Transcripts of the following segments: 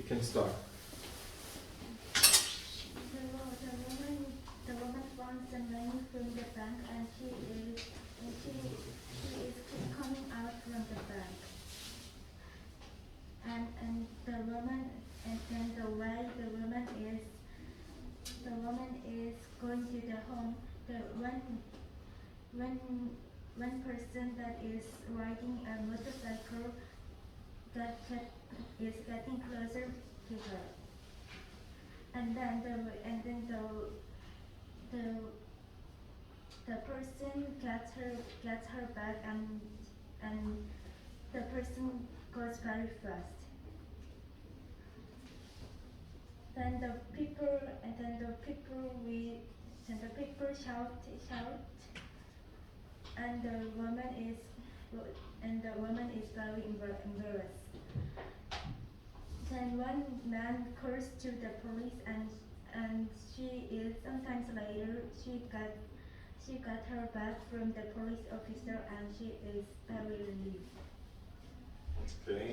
can start. The woman wants the money from the bank, and she is coming out from the bank. And the woman, and then the way the woman is going to the home, the one person that is riding a motorcycle is getting closer to her. And then the person gets her back, and the person goes very fast. Then the people shout, and the woman is very embarrassed. Then one man calls to the police, and sometimes later she got her back from the police officer, and she is very relieved. Okay.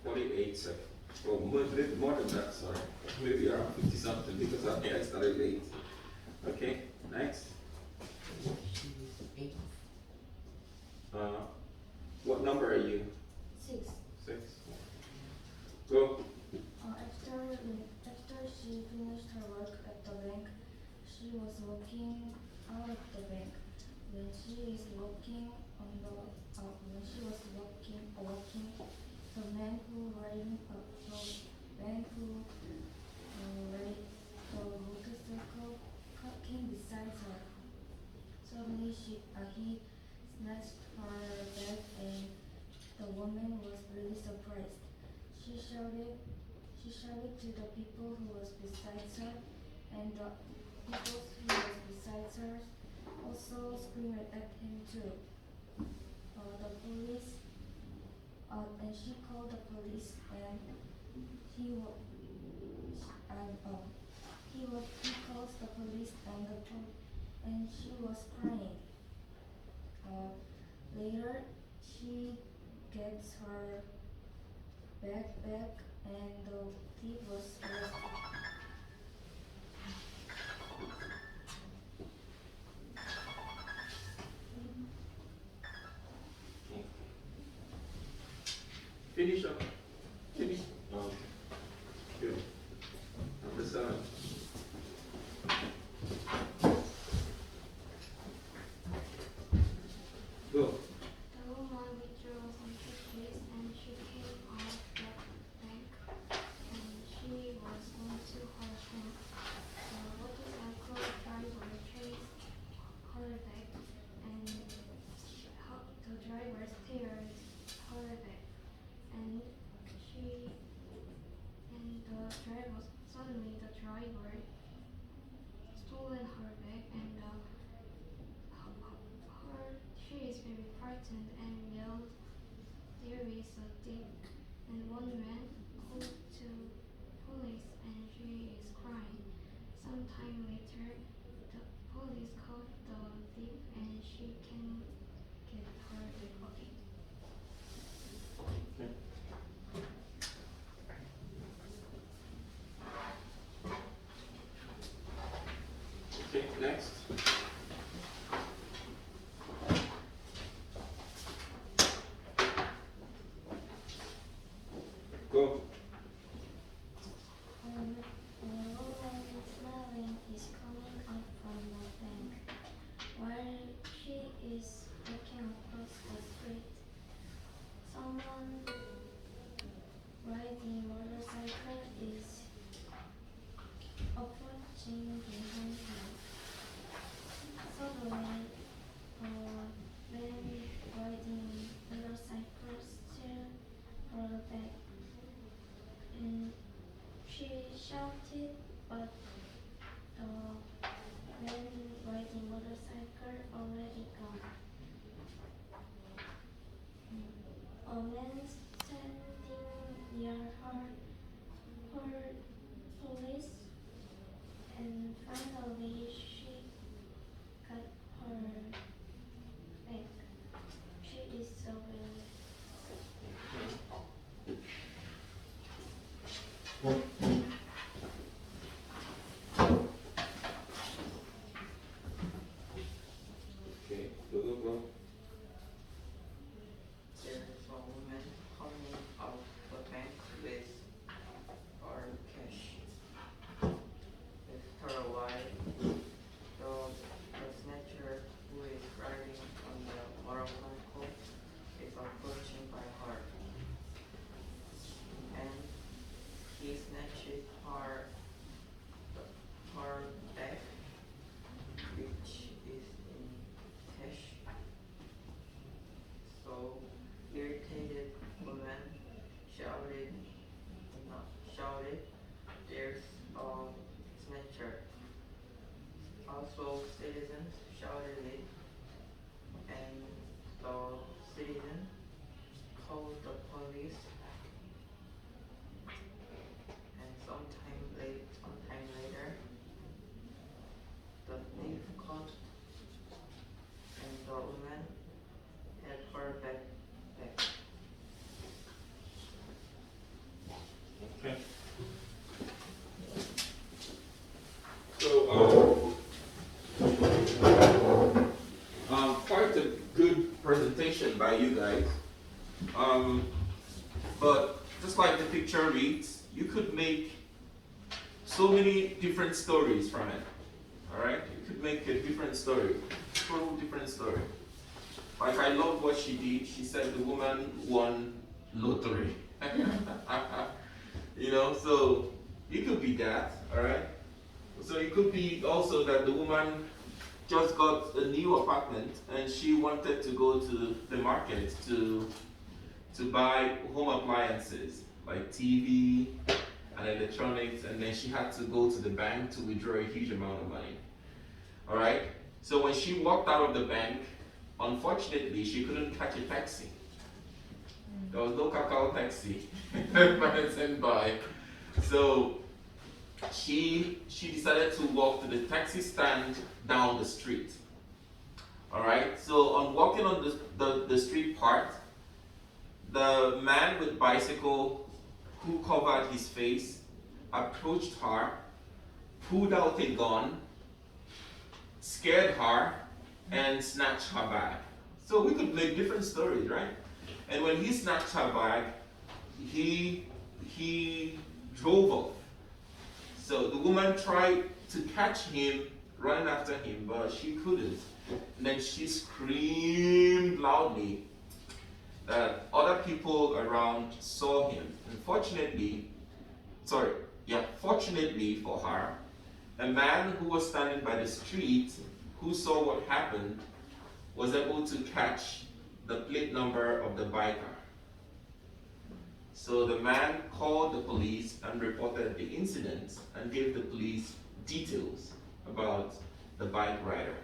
48 seconds. Oh, more than that, sorry. Maybe around 50 something because I started late. Okay, next. What number are you? 6. 6. Go. After she finished her work at the bank, she was walking out of the bank. When she was walking, the man who rode the motorcycle came beside her. Suddenly, he snatched her bag, and the woman was really surprised. She shouted to the people who was beside her, and the people who was beside her also screamed at him too. And she called the police, and he calls the police, and she was crying. Later, she gets her bag back, and the thief was arrested. Finish up. Finish. Good. Number 7. Go. The woman withdrew some suitcase, and she came out of the bank, and she was going to her home. The motorcycle driver chased her back, and the driver stared her back, and suddenly the driver stolen her bag, and she is very frightened and yelled, "There is a thief!" And one man called to police, and she is crying. Some time later, the police caught the thief, and she can get her bag again. Okay. Okay, next. Go. A woman smiling is coming out from the bank. While she is walking across the street, someone riding a motorcycle is approaching behind her. Suddenly, a man riding a motorcycle steals her bag, and she shouted, but the man riding motorcycle already gone. A man standing near her police, and finally she got her back. She is so relieved. Okay, go. There's a woman coming out the bank with our cash. After a while, the snatcher who is riding on the motorcycle is approaching by her, and he snatches her bag, which is in cash. So irritated woman shouted, "There's a snatcher!" Also, citizens shouted it, and the citizen called the police. And sometime later, the thief caught, and the woman had her back. Okay. So, quite a good presentation by you guys. But just like the picture reads, you could make so many different stories from it. All right, you could make a different story, total different story. Like I love what she did. She said the woman won lottery. You know, so it could be that. All right. So it could be also that the woman just got a new apartment and she wanted to go to the market to buy home appliances like TV and electronics, and then she had to go to the bank to withdraw a huge amount of money. All right. So when she walked out of the bank, unfortunately, she couldn't catch a taxi. There was no Kakao taxi sent by. So she decided to walk to the taxi stand down the street. All right. So on walking on the street part, the man with bicycle who covered his face approached her, pulled out a gun, scared her, and snatched her bag. So we could make different stories, right? And when he snatched her bag, he drove off. So the woman tried to catch him, run after him, but she couldn't. And then she screamed loudly that other people around saw him. And fortunately for her, a man who was standing by the street who saw what happened was able to catch the plate number of the biker. So the man called the police and reported the incident and gave the police details about the bike rider.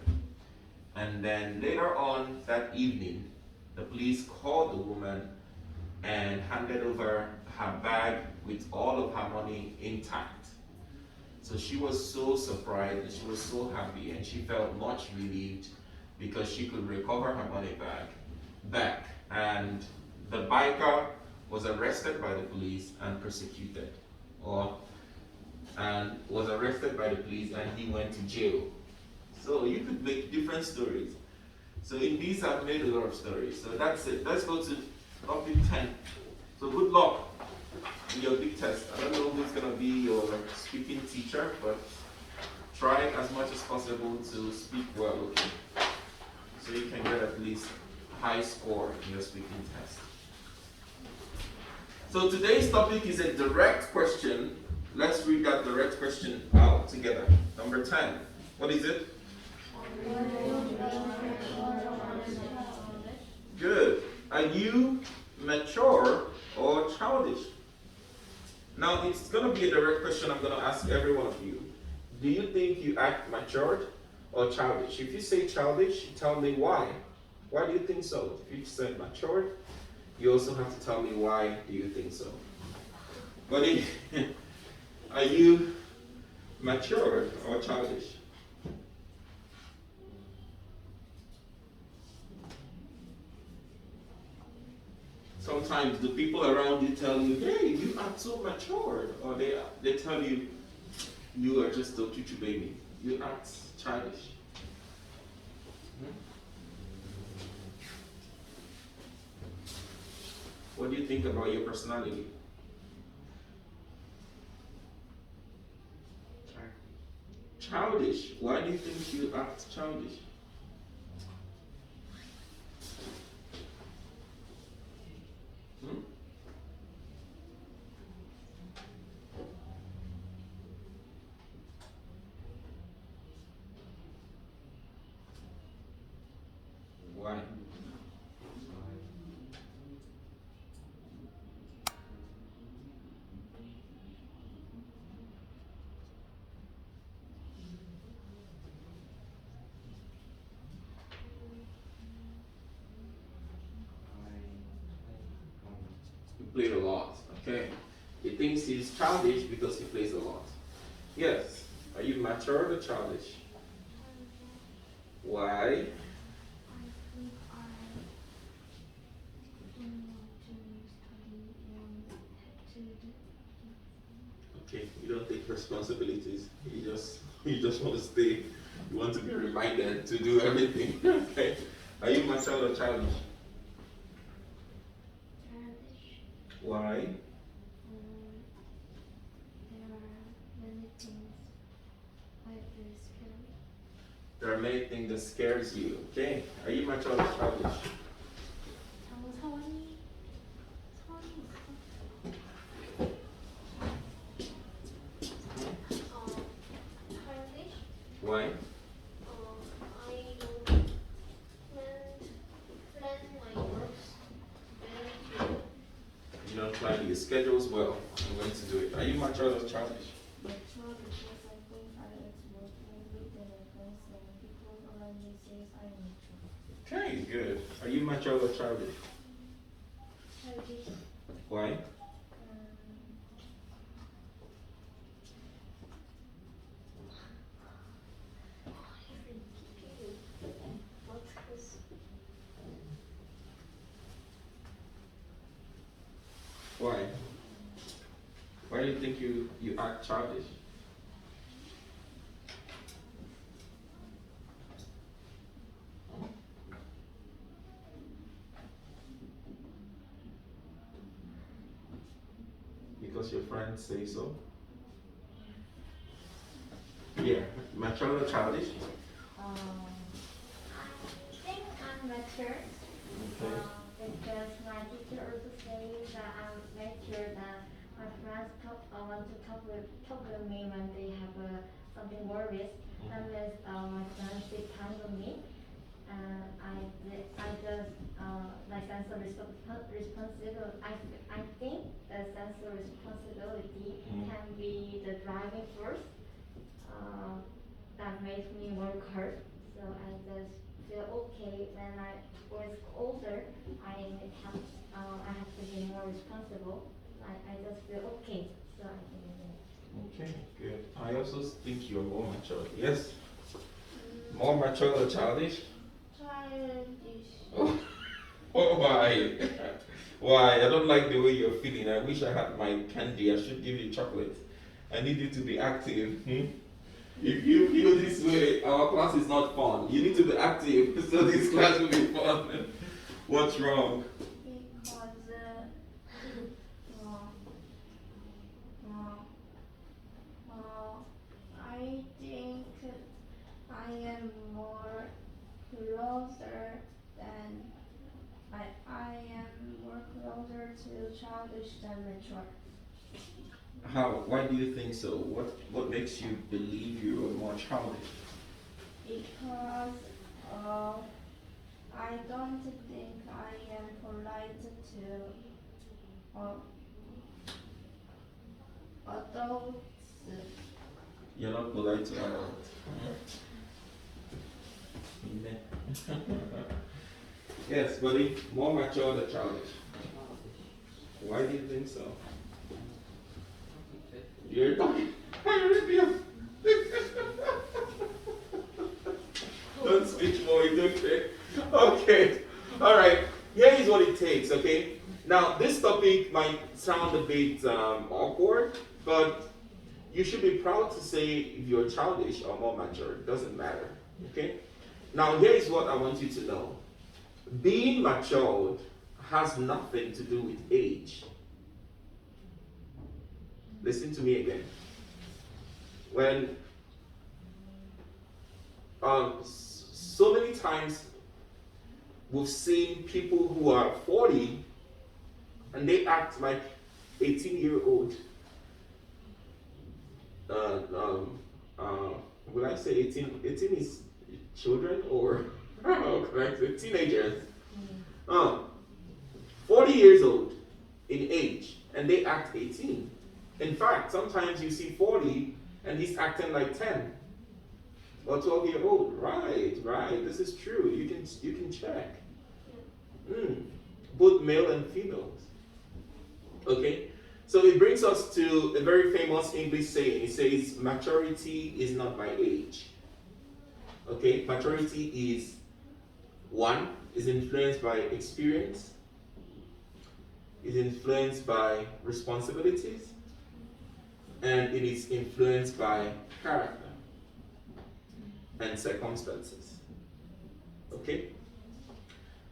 And then later on that evening, the police called the woman and handed over her bag with all of her money intact. So she was so surprised and she was so happy and she felt much relieved because she could recover her money back. And the biker was arrested by the police and prosecuted, and was arrested by the police and he went to jail. So you could make different stories. So in these I've made a lot of stories. So that's it. Let's go to topic 10. So good luck in your big test. I don't know who's going to be your speaking teacher, but try as much as possible to speak well, okay? So you can get at least a high score in your speaking test. So today's topic is a direct question. Let's read that direct question out together. Number 10. What is it? Good. Are you mature or childish? Now, it's going to be a direct question I'm going to ask every one of you. Do you think you act matured or childish? If you say childish, tell me why. Why do you think so? If you say matured, you also have to tell me why do you think so. But are you matured or childish? Sometimes the people around you tell you, hey, you act so mature. Or they tell you, you are just a chuchu baby. You act childish. Hmm? What do you think about your personality? Childish. Why do you think you act childish? Hmm? Why? He played a lot. Okay. He thinks he's childish because he plays a lot. Yes. Are you mature or childish? Why? I think I don't want to study and to Okay. You don't take responsibilities. You just want to stay. You want to be reminded to do everything. Okay. Are you mature or childish? childish. Why? There are many things I feel scary. There are many things that scares you. Okay. Are you mature or childish? 서원이 childish. Why? I don't plan my works very well. You don't plan your schedules well. I'm going to do it. Are you mature or childish? Mature because I think I was working with the friends and people around me says I am mature. Okay, good. Are you mature or childish? Childish. Why? Why? Why do you think you act childish? Because your friends say so? Yeah. Mature or childish? I think I'm mature. Okay. Because my teacher also says that I'm mature, that my friends want to talk with me when they have something worries. That means my friends depend on me. I just like sense of responsibility. I think the sense of responsibility can be the driving force that makes me work hard. So I just feel okay when I was older. I have to be more responsible. I just feel okay. So I think Okay, good. I also think you're more mature. Yes? More mature or childish? childish. Oh, why? Why? I don't like the way you're feeling. I wish I had my candy. I should give you chocolate. I need you to be active. Hmm? If you feel this way, our class is not fun. You need to be active so this class will be fun. What's wrong? Because I think I am more closer than I am more closer to childish than mature. How? Why do you think so? What makes you believe you are more childish? Because I don't think I am polite to adults. You're not polite to adults. Yes, buddy. More mature than childish. Why do you think so? You're talking. Don't speak more, it's okay. Okay. Alright. Here is what it takes, okay? Now, this topic might sound a bit awkward, but you should be proud to say if you're childish or more mature. It doesn't matter. Okay? Now, here is what I want you to know. Being matured has nothing to do with age. Listen to me again. When so many times we've seen people who are 40 and they act like 18-year-old. Will I say 18? 18 is children or how can I say teenagers? 40 years old in age and they act 18. In fact, sometimes you see 40 and he's acting like 10 or 12-year-old. Right. This is true. You can check. Both male and females. Okay? So it brings us to a very famous English saying. It says, maturity is not by age. Okay? Maturity is, one, is influenced by experience, is influenced by responsibilities, and it is influenced by character and circumstances. Okay?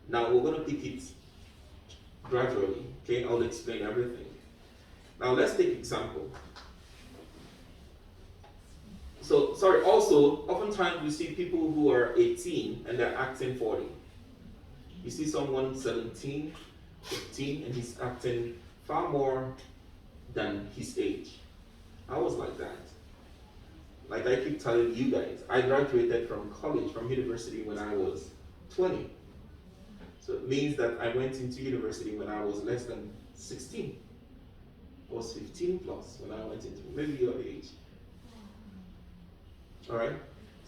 Now we're going to pick it gradually. Okay? I'll explain everything. Now let's take example. So, also, oftentimes we see people who are 18 and they're acting 40. You see someone 17, 15, and he's acting far more than his age. I was like that. Like I keep telling you guys, I graduated from college, from university when I was 20. So it means that I went into university when I was less than 16. I was 15 plus when I went into, maybe your age. Alright?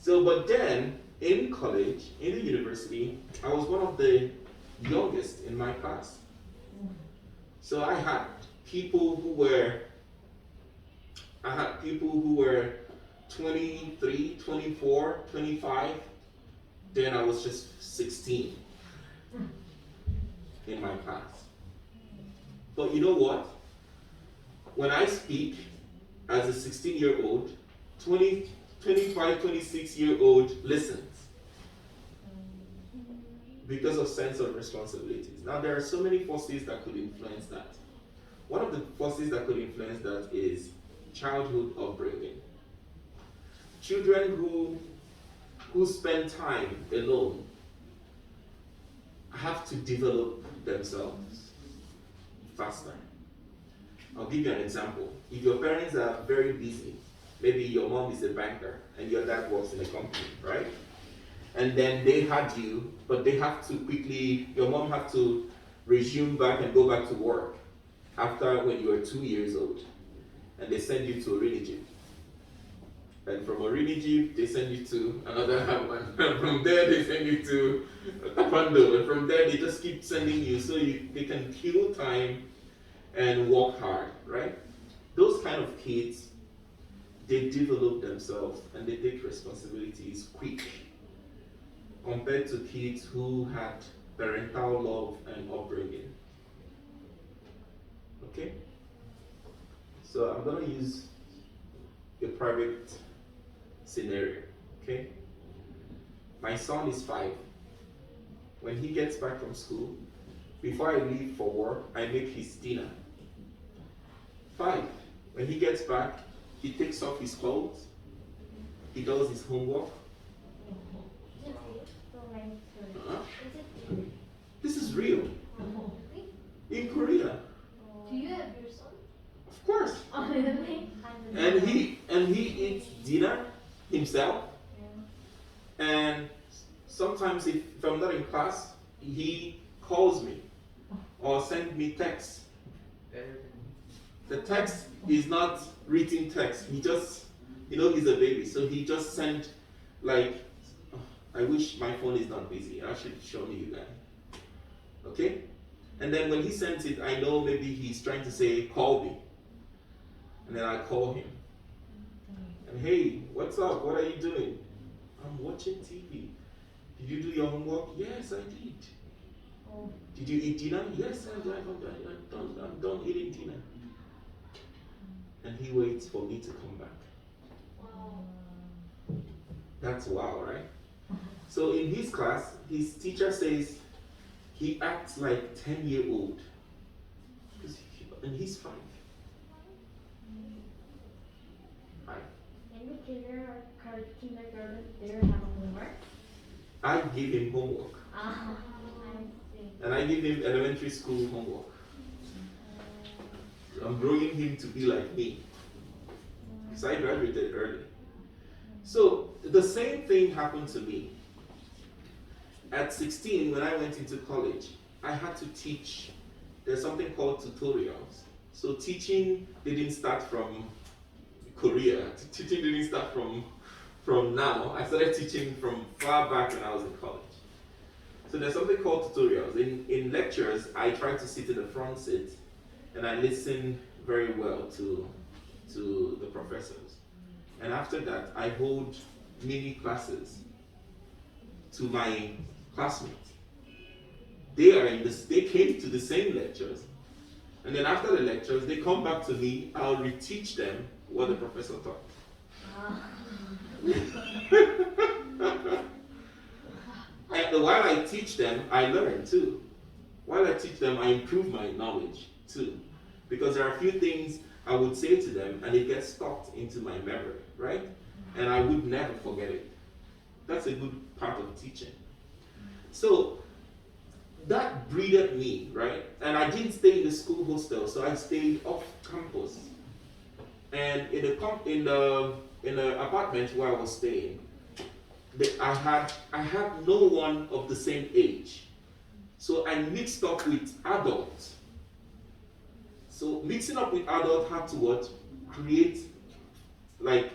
So, but then, in college, in the university, I was one of the youngest in my class. So I had people who were 23, 24, 25. Then I was just 16 in my class. But you know what? When I speak as a 16-year-old, 20, 25, 26-year-old listens because of sense of responsibilities. Now, there are so many forces that could influence that. One of the forces that could influence that is childhood upbringing. Children who spend time alone have to develop themselves faster. I'll give you an example. If your parents are very busy, maybe your mom is a banker and your dad works in a company, right? And then they had you, but they have to quickly, your mom had to resume back and go back to work after when you were 2 years old. And they send you to Oriniji. And from Oriniji, they send you to another one. And from there, they send you to Tapando. And from there, they just keep sending you so they can kill time and work hard, right? Those kind of kids, they develop themselves and they take responsibilities quick compared to kids who had parental love and upbringing. Okay? So I'm going to use a private scenario, okay? My son is 5. When he gets back from school, before I leave for work, I make his dinner. 5. When he gets back, he takes off his clothes, he does his homework. This is real. In Korea. Do you have your son? Of course. And he eats dinner himself. And sometimes if I'm not in class, he calls me or sends me text. The text is not written text. He just, he's a baby, so he just sent like, I wish my phone is not busy. I should show you guys. Okay? And then when he sends it, I know maybe he's trying to say, call me. And then I call him. And hey, what's up? What are you doing? I'm watching TV. Did you do your homework? Yes, I did. Oh. Did you eat dinner? Yes, I'm done eating dinner. And he waits for me to come back. That's wow, right? So in his class, his teacher says he acts like 10-year-old. And he's 5. 5. In the kindergarten, do you have homework? I give him homework. I see. And I give him elementary school homework. I'm growing him to be like me. Because I graduated early. So the same thing happened to me. At 16, when I went into college, I had to teach. There's something called tutorials. So teaching didn't start from Korea. Teaching didn't start from now. I started teaching from far back when I was in college. So there's something called tutorials. In lectures, I try to sit in the front seat and I listen very well to the professors. And after that, I hold mini classes to my classmates. They came to the same lectures. And then after the lectures, they come back to me, I'll reteach them what the professor taught. And while I teach them, I learn too. While I teach them, I improve my knowledge too. Because there are a few things I would say to them and it gets stocked into my memory, right? And I would never forget it. That's a good part of teaching. So that breeded me, right? And I didn't stay in the school hostel, so I stayed off campus. And in the apartment where I was staying, I had no one of the same age. So I mixed up with adults. So mixing up with adults had to what? Create, like,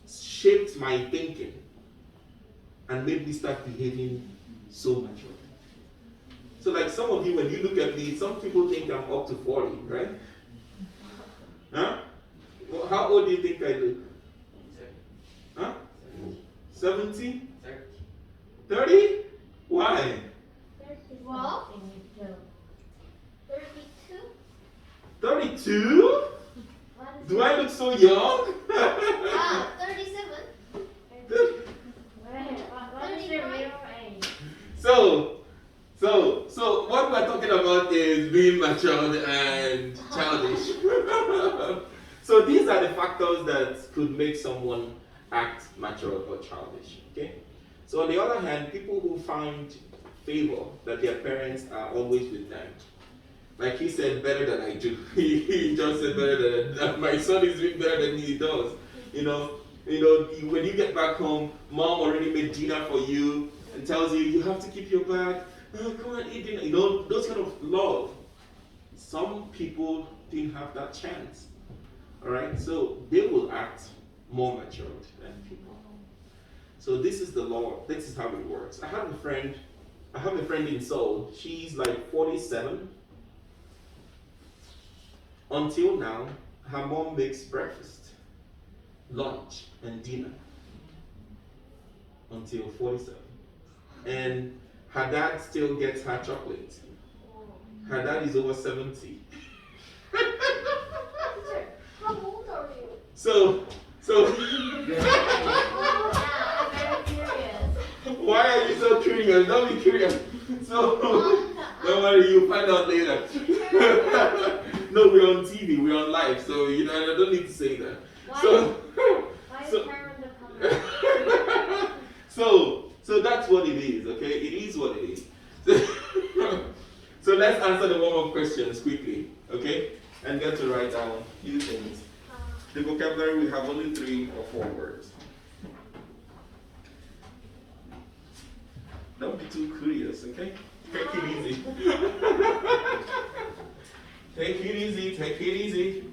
shaped my thinking and made me start behaving so mature. So like some of you, when you look at me, some people think I'm up to 40, right? Huh? Well, how old do you think I look? Huh? 70? 30? Why? 32? 32? Do I look so young? 37? What is your real age? So what we're talking about is being matured and childish. So these are the factors that could make someone act mature or childish. Okay? So on the other hand, people who find favor that their parents are always with them. Like he said, better than I do. He just said better than my son is doing better than he does. You know, when you get back home, mom already made dinner for you and tells you have to keep your bag. Oh, come on, eat dinner. You know, those kind of love. Some people didn't have that chance. All right, so they will act more matured than people. So this is the law. This is how it works. I have a friend in Seoul. She's like 47. Until now, her mom makes breakfast, lunch, and dinner. Until 47. And her dad still gets her chocolate. Her dad is over 70. How old are you? So I'm very curious. why are you so curious? Don't be curious. So don't worry, you'll find out later. No, we're on TV, we're on live, so I don't need to say that. Why is Karen the camera? So that's what it is, okay? It is what it is. So let's answer the warm-up questions quickly, okay? And get to write down a few things. The vocabulary, we have only 3 or 4 words. Don't be too curious, okay? Take it easy. Take it easy, take it easy.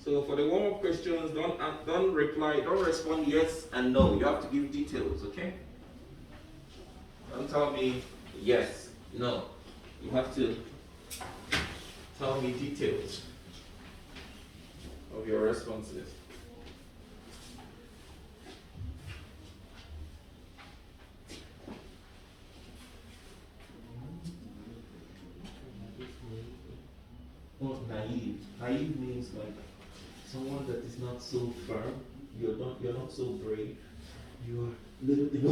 So for the warm-up questions, don't reply, don't respond yes and no. You have to give details, okay? Don't tell me yes, no. You have to tell me details of your responses. Not naive. Naive means like someone that is not so firm. You're not so brave. You are little thing.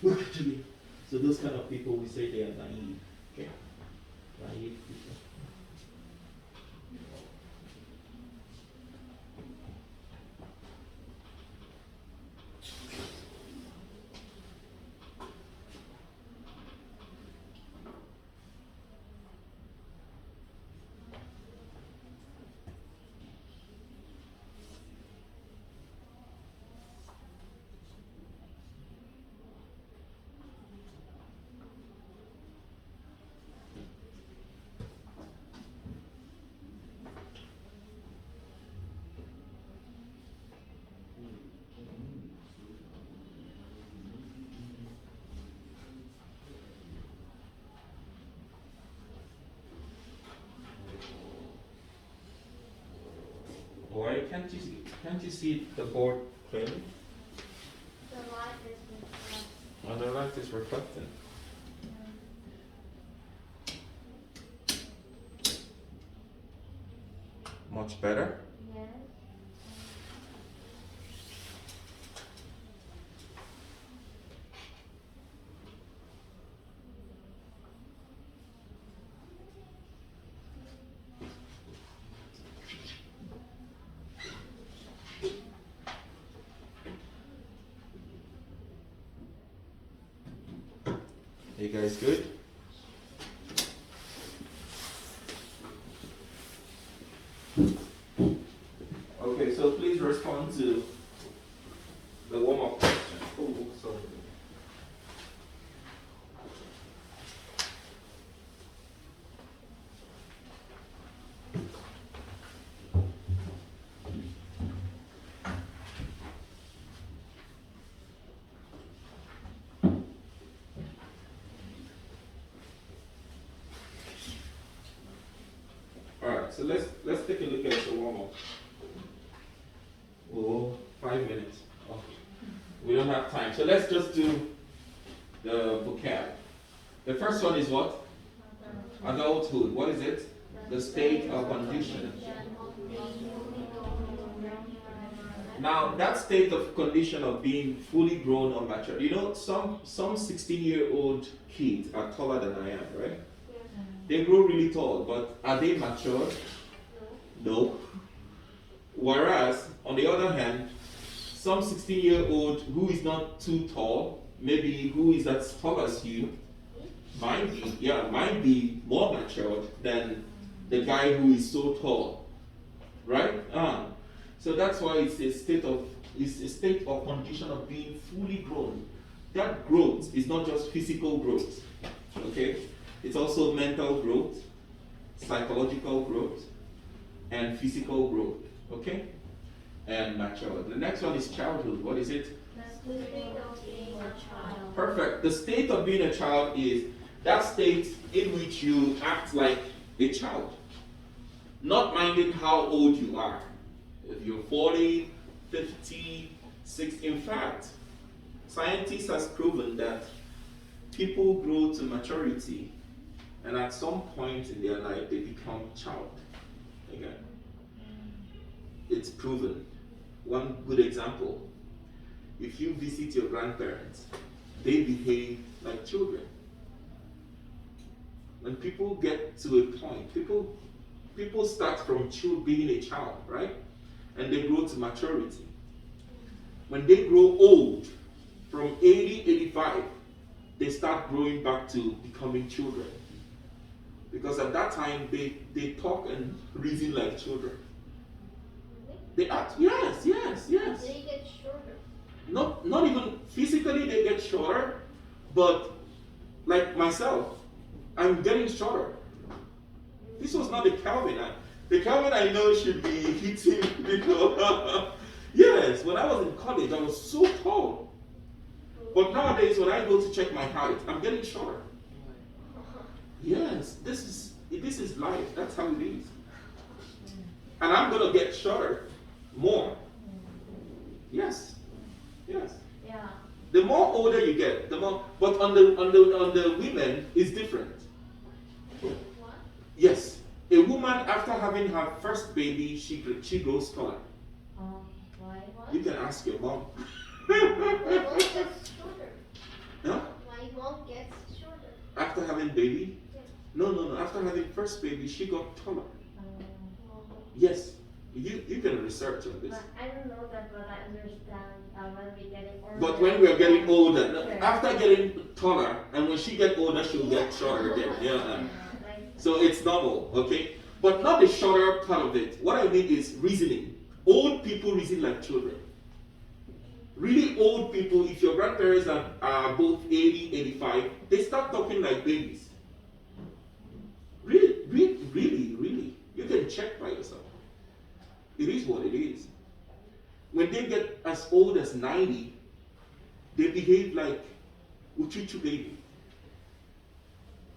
Look at me. So those kind of people, we say they are naive. Okay, naive people. Why can't you see the board clearly? The light is reflected. Oh, the light is reflecting. Much better. Yes. You guys good? Okay, so please respond to the warm-up question. Oh, sorry. Alright, so let's take a look at the warm-up. Oh, 5 minutes. Oh, we don't have time. So let's just do the vocab. The first one is what? Adulthood. What is it? The state or condition. Now, that state of condition of being fully grown or mature. You know, some 16-year-old kids are taller than I am, right? They grow really tall, but are they mature? No. Whereas, on the other hand, some 16-year-old who is not too tall, maybe who is as tall as you, might be more matured than the guy who is so tall, right? So that's why it's a state of condition of being fully grown. That growth is not just physical growth, okay? It's also mental growth, psychological growth, and physical growth, okay? And mature. The next one is childhood. What is it? The state of being a child. Perfect. The state of being a child is that state in which you act like a child, not minding how old you are. If you're 40, 50, 60, in fact, scientists has proven that people grow to maturity and at some point in their life they become child. Okay? It's proven. One good example, if you visit your grandparents, they behave like children. When people get to a point, people start from being a child, right? And they grow to maturity. When they grow old, from 80, 85, they start growing back to becoming children. Because at that time, they talk and reason like children. They act, yes. They get shorter. Not even physically they get shorter, but like myself, I'm getting shorter. This was not a Calvin. The Calvin I know should be hitting people. Yes, when I was in college, I was so tall. But nowadays, when I go to check my height, I'm getting shorter. Yes, this is life. That's how it is. And I'm gonna get shorter more. Yes, yes. Yeah. The more older you get, the more. But on the women, it's different. What? Yes, a woman after having her first baby, she grows taller. Why? You can ask your mom. Why won't get shorter? Huh? Why won't get shorter? After having baby? Yeah. No. After having first baby, she got taller. Oh. Yes, you can research on this. But I don't know that, but I understand when we getting older. But when we are getting older, Sure. after getting taller, and when she get older, she'll get shorter again. Yeah. Like, So it's normal, okay? But not the shorter part of it. What I mean is reasoning. Old people reason like children. Really old people, if your grandparents are both 80, 85, they start talking like babies. Really. You can check by yourself. It is what it is. When they get as old as 90, they behave like Uchuchu baby.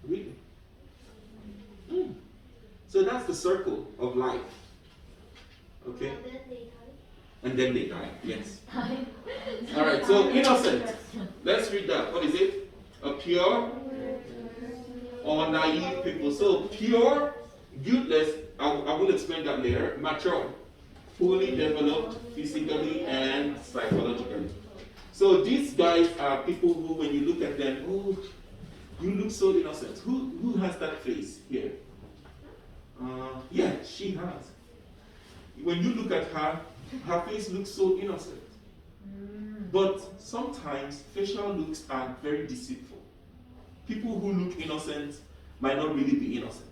Really. So that's the circle of life. Okay? And then they die. And then they die. Yes. Alright, so innocent. Let's read that. What is it? A pure or naive people. So pure, guiltless, I will explain that later. Mature, fully developed physically and psychologically. So these guys are people who, when you look at them, oh, you look so innocent. Who has that face here? Yeah, she has. When you look at her, her face looks so innocent. But sometimes facial looks are very deceitful. People who look innocent might not really be innocent.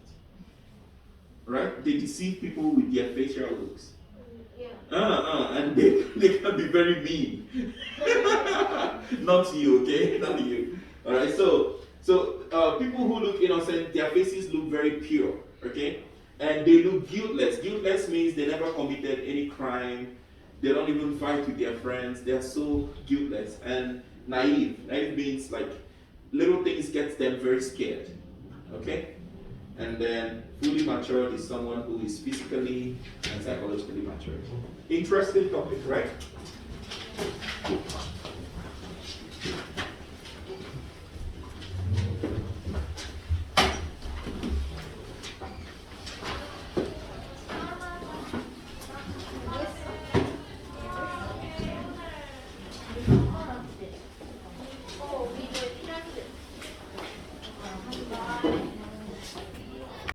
Right? They deceive people with their facial looks. Yeah. And they can be very mean. Not you, okay? Not you. Alright, so people who look innocent, their faces look very pure, okay? And they look guiltless. Guiltless means they never committed any crime. They don't even fight with their friends. They are so guiltless. And naive. Naive means like little things gets them very scared. Okay? And then fully matured is someone who is physically and psychologically mature. Interesting topic, right?